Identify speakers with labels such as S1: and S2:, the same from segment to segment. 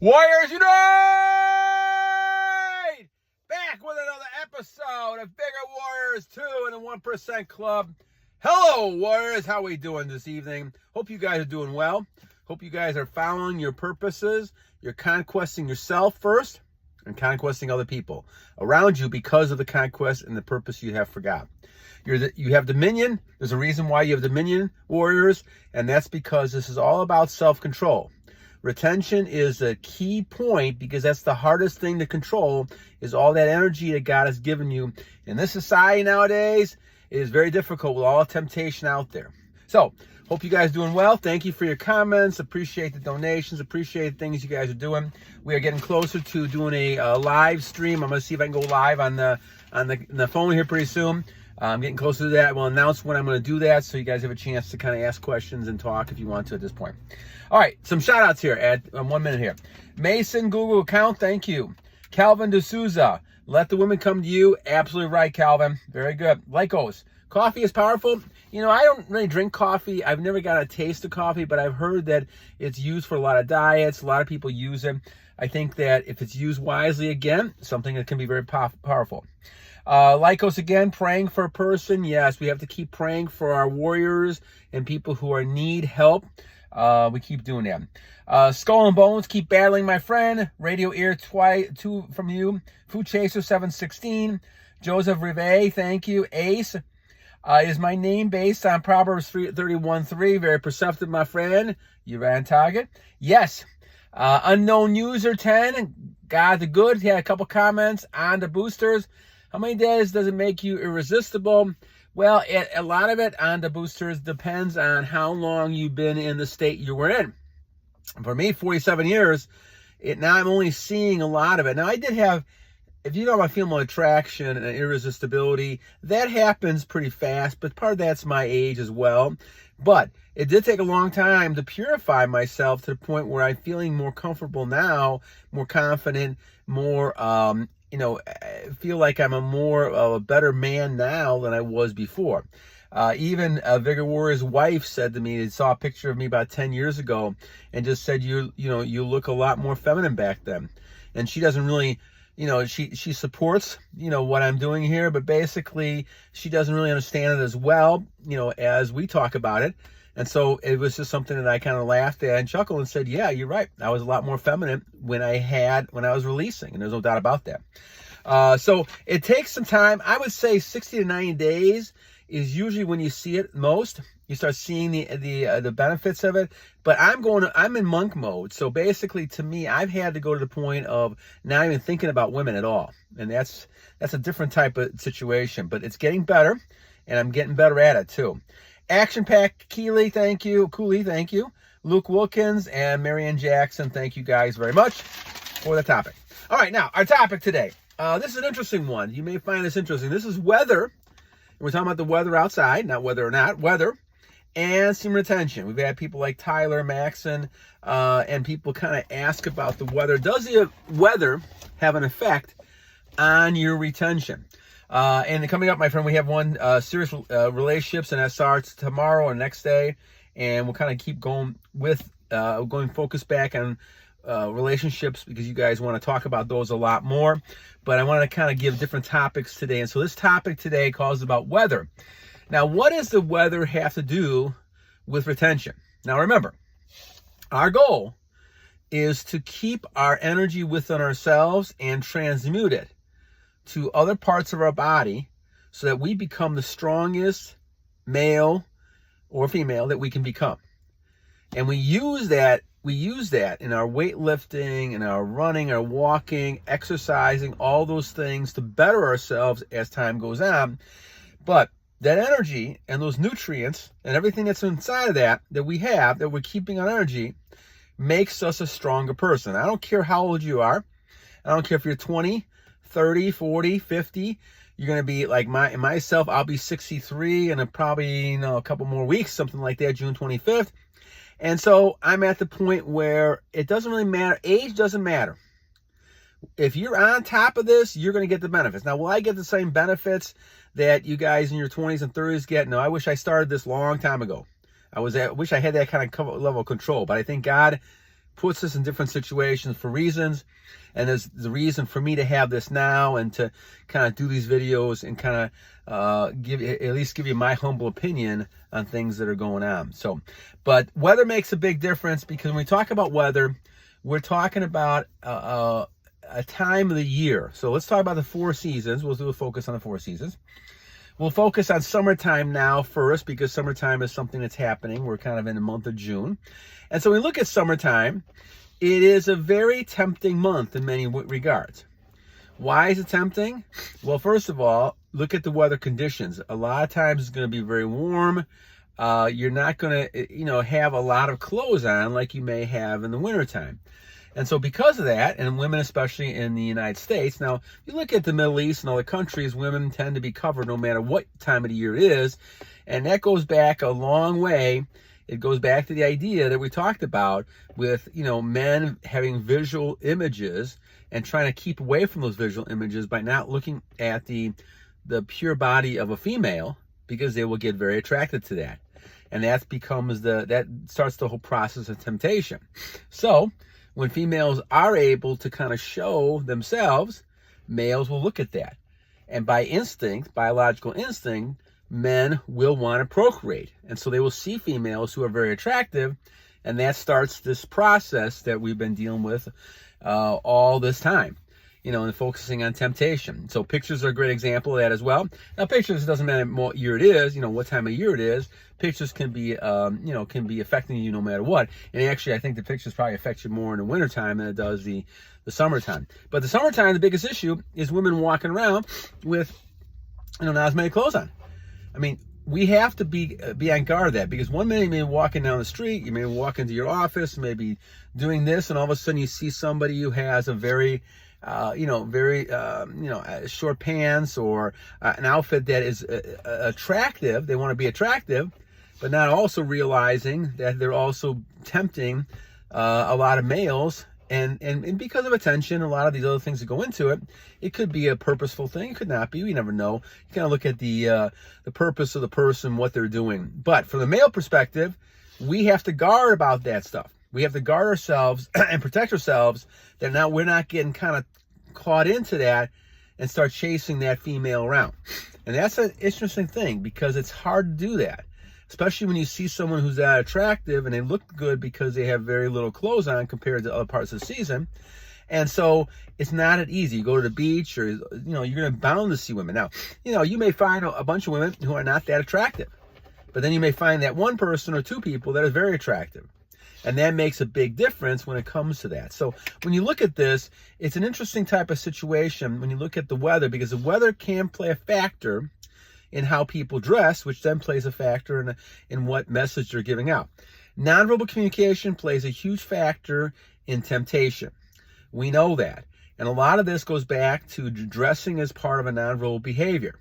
S1: Warriors Unite! Back with another episode of Bigger Warriors 2 in the 1% Club. Hello, Warriors. How are we doing this evening? Hope you guys are doing well. Hope you guys are following your purposes. You're conquesting yourself first and conquesting other people around you because of the conquest and the purpose you have forgot. You have dominion. There's a reason why you have dominion, Warriors, and that's because this is all about self-control. Retention is a key point because that's the hardest thing to control, is all that energy that God has given you. In this society nowadays, it is very difficult with all the temptation out there. So, hope you guys are doing well. Thank you for your comments. Appreciate the donations. Appreciate the things you guys are doing. We are getting closer to doing a live stream. I'm going to see if I can go live on the phone here pretty soon. I'm getting closer to that. We'll announce when I'm going to do that so you guys have a chance to kind of ask questions and talk if you want to at this point. All right, some shout-outs here at 1 minute here. Mason, Google account, thank you. Calvin D'Souza, let the women come to you. Absolutely right, Calvin. Very good. Lykkos, coffee is powerful. You know, I don't really drink coffee. I've never got a taste of coffee, but I've heard that it's used for a lot of diets. A lot of people use it. I think that if it's used wisely, again, something that can be very powerful. Lykkos again, praying for a person. Yes, we have to keep praying for our warriors and people who need help. We keep doing that. Skull and Bones, keep battling, my friend. Radioear 2 from you. Foodchaser 716. Josef Revey, thank you. Ace, is my name based on Proverbs 31:3? Very perceptive, my friend. You ran target. Yes. Unknown user 10. God the good. He had a couple comments on the boosters. How many days does it make you irresistible? Well, a lot of it on the boosters depends on how long you've been in the state you were in. For me, 47 years, now I'm only seeing a lot of it. Now, I did have, if you know about female attraction and irresistibility, that happens pretty fast, but part of that's my age as well. But it did take a long time to purify myself to the point where I'm feeling more comfortable now, more confident, more, I feel like I'm a better man now than I was before. Even Vigor Warrior's wife said to me, they saw a picture of me about 10 years ago and just said, you look a lot more feminine back then. And she doesn't really, she supports, what I'm doing here, but basically she doesn't really understand it as well, as we talk about it. And so it was just something that I kind of laughed at and chuckled and said, yeah, you're right. I was a lot more feminine when I was releasing, and there's no doubt about that. So it takes some time. I would say 60 to 90 days is usually when you see it most. You start seeing the benefits of it. But I'm in monk mode. So basically, to me, I've had to go to the point of not even thinking about women at all. And that's a different type of situation. But it's getting better, and I'm getting better at it too. Action Pack Kooly, thank you. Kooly, thank you. Luke Willekens and Marion Jackson, thank you guys very much for the topic. All right, now, our topic today. This is an interesting one. You may find this interesting. This is weather. We're talking about the weather outside, not whether or not, weather, and semen retention. We've had people like Tyler, Maxon, and people kind of ask about the weather. Does the weather have an effect on your retention? And coming up, my friend, we have one serious relationships, and that starts tomorrow or next day, and we'll kind of keep going with going focus back on relationships because you guys want to talk about those a lot more. But I want to kind of give different topics today, and so this topic today calls about weather. Now, what does the weather have to do with retention? Now, remember, our goal is to keep our energy within ourselves and transmute it to other parts of our body so that we become the strongest male or female that we can become. And we use that in our weightlifting, in our running, our walking, exercising, all those things to better ourselves as time goes on. But that energy and those nutrients and everything that's inside of that we have, that we're keeping on energy, makes us a stronger person. I don't care how old you are. I don't care if you're 20, 30, 40, 50. You're going to be like myself. I'll be 63 in probably a couple more weeks, something like that, June 25th. And so I'm at the point where it doesn't really matter. Age doesn't matter. If you're on top of this, you're going to get the benefits. Now, will I get the same benefits that you guys in your 20s and 30s get? No, I wish I started this long time ago. I wish I had that kind of level of control. But I think God puts us in different situations for reasons. And there's the reason for me to have this now and to kind of do these videos and kind of give you my humble opinion on things that are going on. So, but weather makes a big difference, because when we talk about weather, we're talking about a time of the year. So let's talk about the 4 seasons. We'll do a focus on the 4 seasons. We'll focus on summertime now first, because summertime is something that's happening. We're kind of in the month of June. And so we look at summertime. It is a very tempting month in many regards. Why is it tempting? Well, first of all, look at the weather conditions. A lot of times it's going to be very warm. You're not going to, have a lot of clothes on like you may have in the wintertime. And so because of that, and women especially in the United States, now, if you look at the Middle East and other countries, women tend to be covered no matter what time of the year it is. And that goes back a long way. It goes back to the idea that we talked about with, men having visual images and trying to keep away from those visual images by not looking at the pure body of a female, because they will get very attracted to that. And that starts the whole process of temptation. So when females are able to kind of show themselves, males will look at that. And by instinct, biological instinct, men will want to procreate. And so they will see females who are very attractive, and that starts this process that we've been dealing with all this time, and focusing on temptation. So pictures are a great example of that as well. Now, pictures, doesn't matter what year it is, what time of year it is. Pictures can be, can be affecting you no matter what. And actually, I think the pictures probably affect you more in the wintertime than it does the summertime. But the summertime, the biggest issue is women walking around with, not as many clothes on. I mean, we have to be on guard of that, because one minute you may be walking down the street, you may walk into your office, maybe doing this, and all of a sudden you see somebody who has a very short pants or an outfit that is attractive. They want to be attractive, but not also realizing that they're also tempting a lot of males. And because of attention, a lot of these other things that go into it, it could be a purposeful thing. It could not be. We never know. You kind of look at the purpose of the person, what they're doing. But from the male perspective, we have to guard about that stuff. We have to guard ourselves and protect ourselves that now we're not getting kind of caught into that and start chasing that female around. And that's an interesting thing, because it's hard to do that, especially when you see someone who's that attractive and they look good because they have very little clothes on compared to other parts of the season. And so it's not as easy. You go to the beach, or, you're going to bound to see women. Now, you may find a bunch of women who are not that attractive, but then you may find that one person or two people that are very attractive. And that makes a big difference when it comes to that. So when you look at this, it's an interesting type of situation when you look at the weather, because the weather can play a factor in how people dress, which then plays a factor in what message they're giving out. Nonverbal communication plays a huge factor in temptation. We know that. And a lot of this goes back to dressing as part of a nonverbal behavior.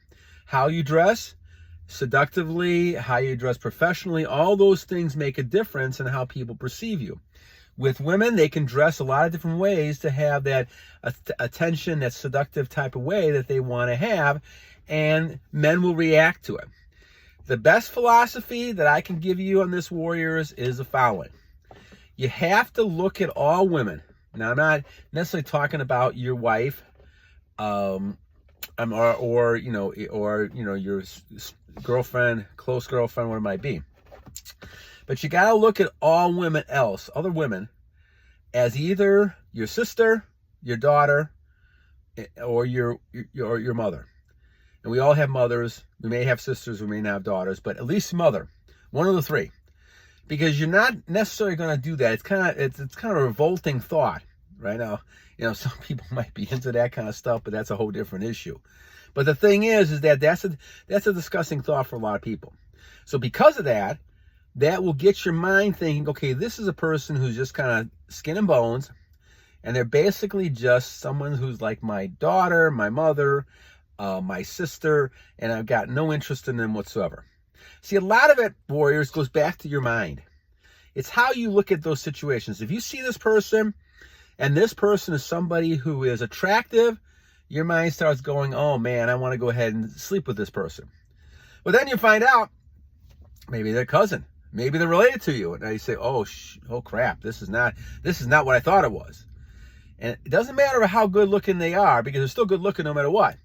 S1: How you dress seductively, how you dress professionally, all those things make a difference in how people perceive you. With women, they can dress a lot of different ways to have that attention, that seductive type of way that they want to have, and men will react to it. The best philosophy that I can give you on this, warriors, is the following. You have to look at all women. Now, I'm not necessarily talking about your wife, or your girlfriend, close girlfriend, what it might be. But you got to look at all women other women, as either your sister, your daughter, or your mother. And we all have mothers. We may have sisters, we may not have daughters, but at least mother. One of the three. Because you're not necessarily going to do that. It's kind of a revolting thought right now. Some people might be into that kind of stuff, but that's a whole different issue. But the thing is that that's a disgusting thought for a lot of people. So because of that, that will get your mind thinking, okay, this is a person who's just kind of skin and bones, and they're basically just someone who's like my daughter, my mother, my sister, and I've got no interest in them whatsoever. See, a lot of it, warriors, goes back to your mind. It's how you look at those situations. If you see this person, and this person is somebody who is attractive, your mind starts going, oh man, I want to go ahead and sleep with this person. But then you find out, maybe their cousin, Maybe they're related to you. And now you say, oh crap, this is not what I thought it was. And it doesn't matter how good looking they are, because they're still good looking no matter what.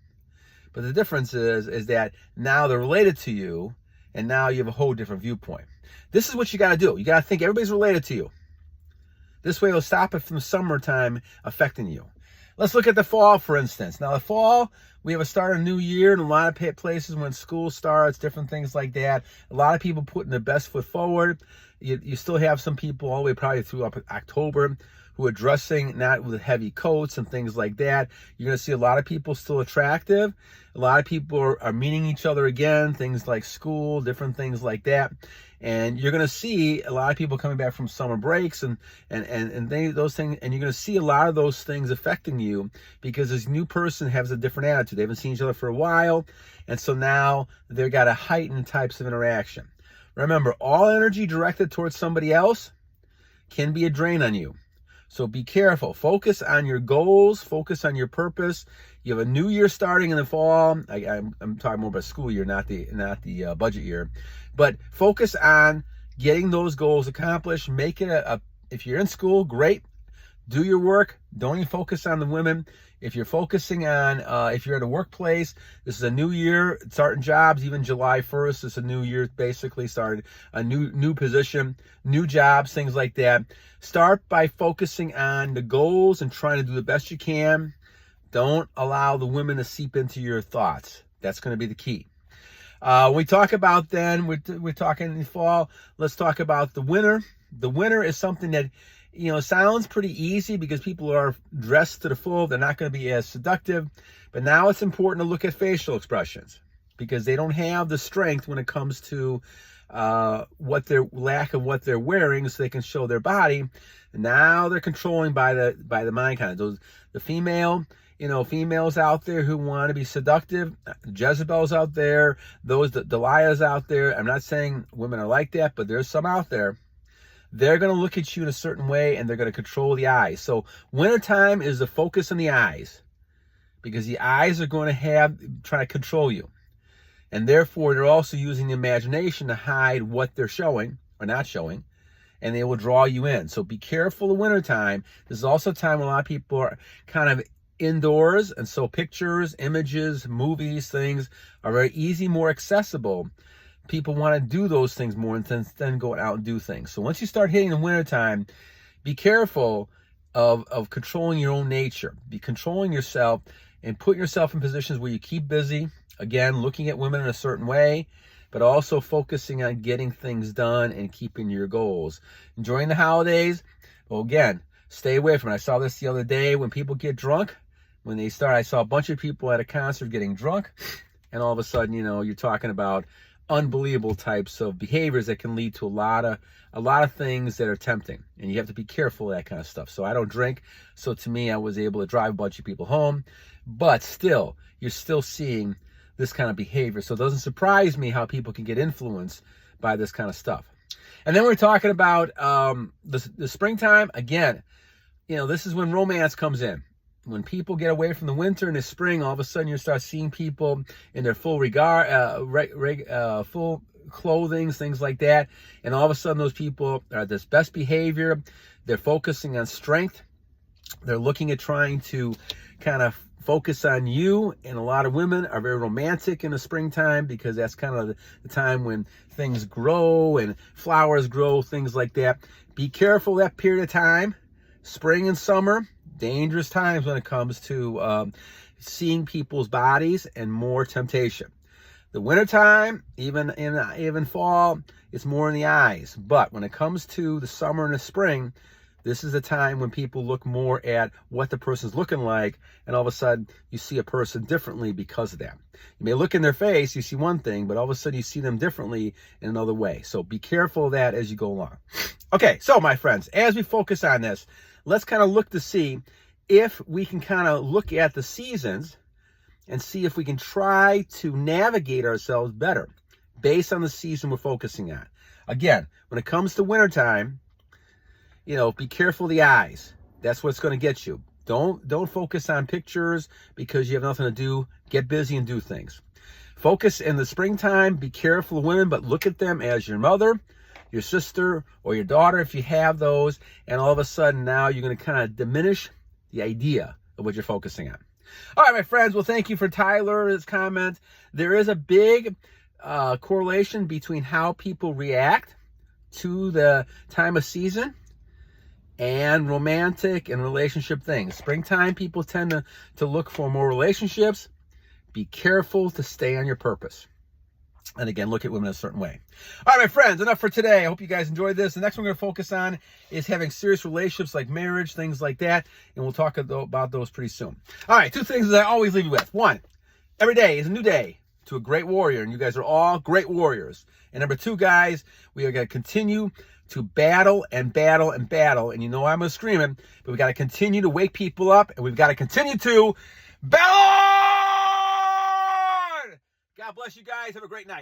S1: But the difference is that now they're related to you, and now you have a whole different viewpoint. This is what you got to do. You got to think everybody's related to you. This way it'll stop it from summertime affecting you. Let's look at the fall, for instance. Now, the fall, we have a start of a new year in a lot of places when school starts, different things like that. A lot of people putting their best foot forward. You still have some people all the way probably through up October who are dressing not with heavy coats and things like that. You're going to see a lot of people still attractive. A lot of people are meeting each other again, things like school, different things like that. And you're going to see a lot of people coming back from summer breaks and those things. And you're going to see a lot of those things affecting you because this new person has a different attitude. They haven't seen each other for a while. And so now they've got a heightened types of interaction. Remember, all energy directed towards somebody else can be a drain on you. So be careful. Focus on your goals. Focus on your purpose. You have a new year starting in the fall. I'm talking more about school year, not the budget year. But focus on getting those goals accomplished. Make it if you're in school, great. Do your work. Don't even focus on the women. If you're focusing on, if you're at a workplace, this is a new year, starting jobs, even July 1st, it's a new year, basically started a new position, new jobs, things like that. Start by focusing on the goals and trying to do the best you can. Don't allow the women to seep into your thoughts. That's going to be the key. We talk about then, we're talking in the fall, let's talk about the winter. The winter is something that, sounds pretty easy because people are dressed to the full. They're not going to be as seductive. But now it's important to look at facial expressions because they don't have the strength when it comes to what their lack of what they're wearing, so they can show their body. And now they're controlling by the mind kind of the females out there who want to be seductive, Jezebels out there, those Delilahs out there. I'm not saying women are like that, but there's some out there. They're going to look at you in a certain way, and they're going to control the eyes. So wintertime is the focus on the eyes because the eyes are going to try to control you. And therefore, they're also using the imagination to hide what they're showing or not showing, and they will draw you in. So be careful in wintertime. This is also a time when a lot of people are kind of indoors, and so pictures, images, movies, things are very easy, more accessible. People want to do those things more than going out and do things. So once you start hitting the wintertime, be careful of controlling your own nature. Be controlling yourself and put yourself in positions where you keep busy. Again, looking at women in a certain way, but also focusing on getting things done and keeping your goals. Enjoying the holidays. Well, again, stay away from it. I saw this the other day when people get drunk. I saw a bunch of people at a concert getting drunk, and all of a sudden, you're talking about unbelievable types of behaviors that can lead to a lot of things that are tempting, and you have to be careful of that kind of stuff. So I don't drink, so to me, I was able to drive a bunch of people home, but still, you're still seeing this kind of behavior. So it doesn't surprise me how people can get influenced by this kind of stuff. And then we're talking about the springtime. Again, this is when romance comes in. When people get away from the winter and the spring, all of a sudden you start seeing people in their full full clothing, things like that. And all of a sudden those people are at this best behavior. They're focusing on strength. They're looking at trying to kind of focus on you. And a lot of women are very romantic in the springtime because that's kind of the time when things grow and flowers grow, things like that. Be careful that period of time. Spring and summer, dangerous times when it comes to seeing people's bodies and more temptation. The wintertime, even fall, it's more in the eyes. But when it comes to the summer and the spring, this is a time when people look more at what the person's looking like, and all of a sudden you see a person differently because of that. You may look in their face, you see one thing, but all of a sudden you see them differently in another way. So be careful of that as you go along. Okay, so my friends, as we focus on this, let's kind of look to see if we can kind of look at the seasons and see if we can try to navigate ourselves better based on the season we're focusing on. Again, when it comes to wintertime, be careful of the eyes. That's what's going to get you. Don't focus on pictures because you have nothing to do. Get busy and do things. Focus in the springtime. Be careful of women, but look at them as your mother, your sister or your daughter if you have those, and all of a sudden now you're going to kind of diminish the idea of what you're focusing on. All right, my friends. Well, thank you for Tyler's comment. There is a big correlation between how people react to the time of season and romantic and relationship things. Springtime, people tend to look for more relationships. Be careful to stay on your purpose. And again, look at women a certain way. All right, my friends, enough for today. I hope you guys enjoyed this. The next one we're going to focus on is having serious relationships like marriage, things like that. And we'll talk about those pretty soon. All right, 2 things that I always leave you with. 1, every day is a new day to a great warrior. And you guys are all great warriors. And number 2, guys, we are going to continue to battle and battle and battle. And you know I'm screaming, but we got to continue to wake people up. And we've got to continue to battle! God bless you guys. Have a great night.